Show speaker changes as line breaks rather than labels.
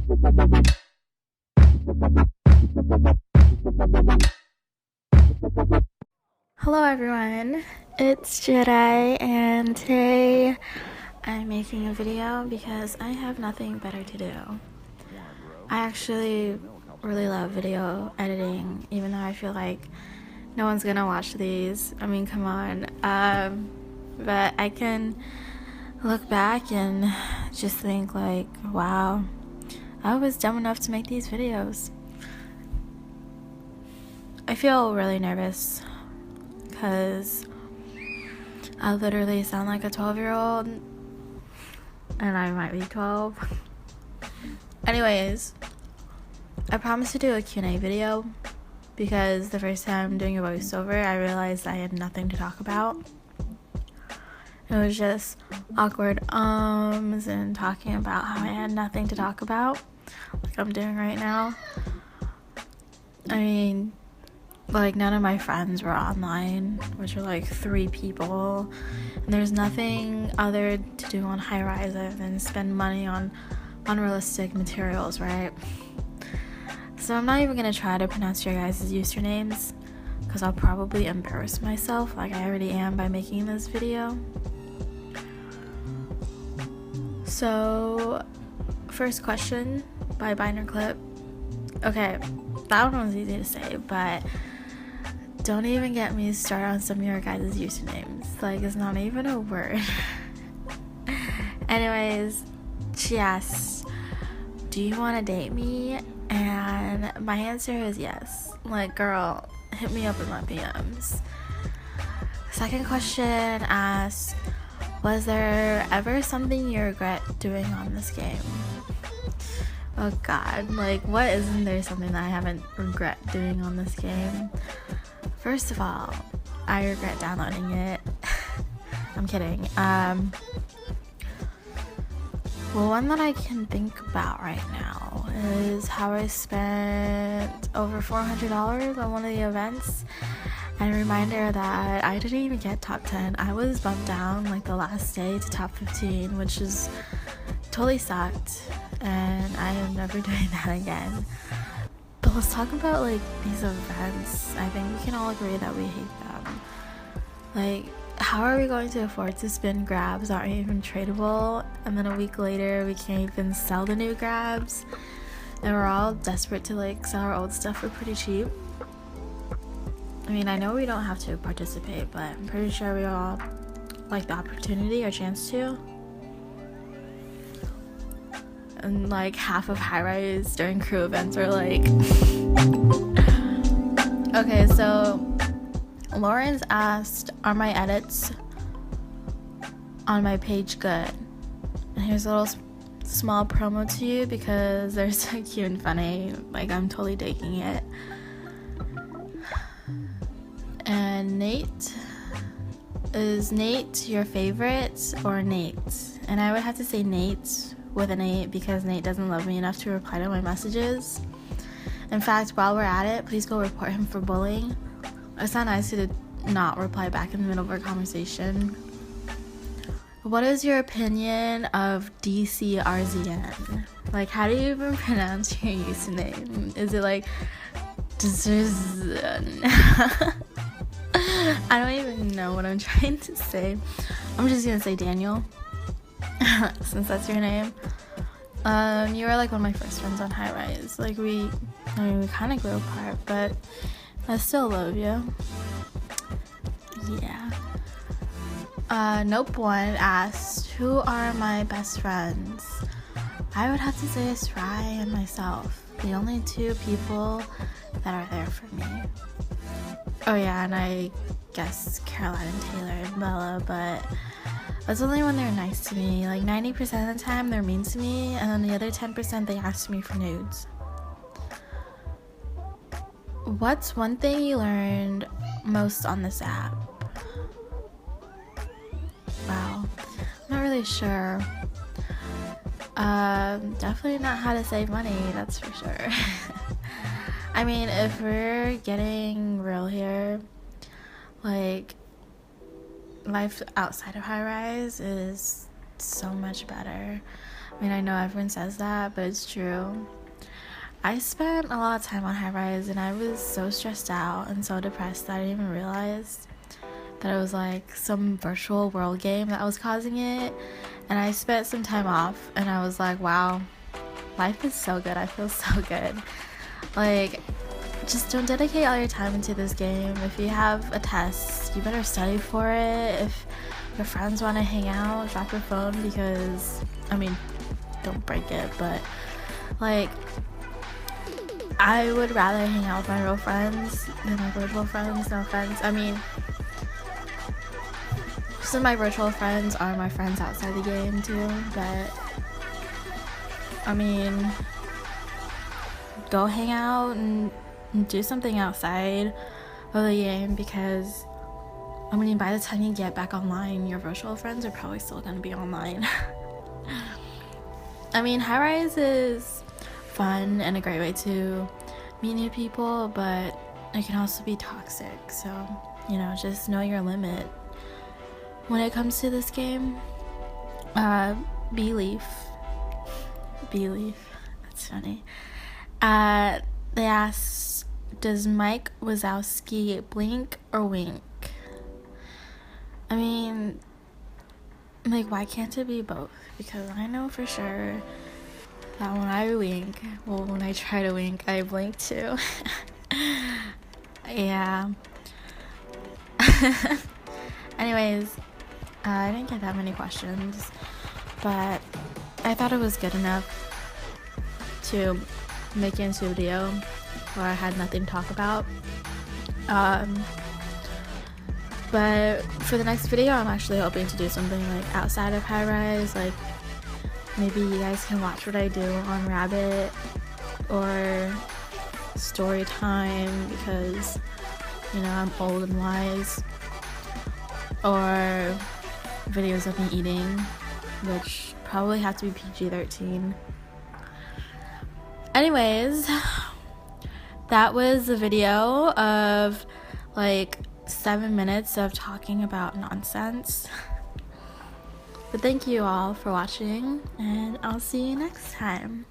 Hello everyone, it's Jedi, and today I'm making a video because I have nothing better to do. I actually really love video editing, even though I feel like no one's gonna watch these. I mean, come on. But I can look back and just think like, wow, I was dumb enough to make these videos. I feel really nervous because I literally sound like a 12-year-old, and I might be 12. Anyways, I promised to do a Q&A video because the first time doing a voiceover, I realized I had nothing to talk about. It was just awkward ums and talking about how I had nothing to talk about, like I'm doing right now. I mean, like, none of my friends were online, which were like 3 people, and there's nothing other to do on High Rise other than spend money on unrealistic materials, right? So I'm not even gonna try to pronounce your guys' usernames because I'll probably embarrass myself like I already am by making this video. So, first question by Binder Clip. Okay, that one was easy to say, but don't even get me started on some of your guys' usernames. Like, it's not even a word. Anyways, she asked, do you want to date me? And my answer is yes. Like, girl, hit me up in my DMs. Second question asked, was there ever something you regret doing on this game? Oh god, like, what isn't there something that I haven't regret doing on this game? First of all, I regret downloading it. I'm kidding. Well, one that I can think about right now is how I spent over $400 on one of the events. And a reminder that I didn't even get top 10. I was bumped down like the last day to top 15, which is totally sucked. And I am never doing that again. But let's talk about like these events. I think we can all agree that we hate them. Like, how are we going to afford to spin grabs that aren't even tradable, and then a week later we can't even sell the new grabs, and we're all desperate to like sell our old stuff for pretty cheap? I mean, I know we don't have to participate, but I'm pretty sure we all like the opportunity or chance to. And like half of High Rise during crew events are like okay, so Lawrence asked, are my edits on my page good? And here's a little small promo to you because they're so cute and funny. Like, I'm totally digging it. And Nate, is Nate your favorite or Nate? And I would have to say Nate with an 8 because Nate doesn't love me enough to reply to my messages. In fact, while we're at it, please go report him for bullying. It's not nice to not reply back in the middle of our conversation. What is your opinion of DCRZN? Like, how do you even pronounce your username? Is it like I don't even know what I'm trying to say. I'm just gonna say Daniel since that's your name. You were like one of my first friends on High Rise. Like, we kind of grew apart, but I still love you. Yeah. Nope One asked, who are my best friends? I would have to say it's Rye and myself. The only 2 people that are there for me. Oh yeah, and I guess Caroline and Taylor and Bella, but that's only when they're nice to me. Like, 90% of the time they're mean to me, and then the other 10% they ask me for nudes. What's one thing you learned most on this app? Wow, I'm not really sure. Definitely not how to save money, that's for sure. I mean, if we're getting real here, like, life outside of High Rise is so much better. I mean, I know everyone says that, but it's true. I spent a lot of time on high rise and I was so stressed out and so depressed that I didn't even realize that it was like some virtual world game that was causing it. And I spent some time off and I was like, wow, life is so good. I feel so good. Like, just don't dedicate all your time into this game. If you have a test, you better study for it. If your friends want to hang out, drop your phone, because, I mean, don't break it, but like, I would rather hang out with my real friends than my virtual friends. No offense. I mean, some of my virtual friends are my friends outside the game too, but I mean, go hang out and do something outside of the game, because I mean, by the time you get back online, your virtual friends are probably still gonna be online. I mean, high rise is fun and a great way to meet new people, but it can also be toxic, so you know, just know your limit when it comes to this game. Beleaf, that's funny. They asked, does Mike Wazowski blink or wink? I mean, like, why can't it be both? Because I know for sure that when I wink, well, when I try to wink, I blink too. Yeah. Anyways, I didn't get that many questions, but I thought it was good enough to make it into a video where I had nothing to talk about. But for the next video, I'm actually hoping to do something like outside of high rise, like maybe you guys can watch what I do on Rabbit or story time, because you know, I'm old and wise, or videos of me eating, which probably have to be PG-13. Anyways, that was the video of like 7 minutes of talking about nonsense. But thank you all for watching, and I'll see you next time.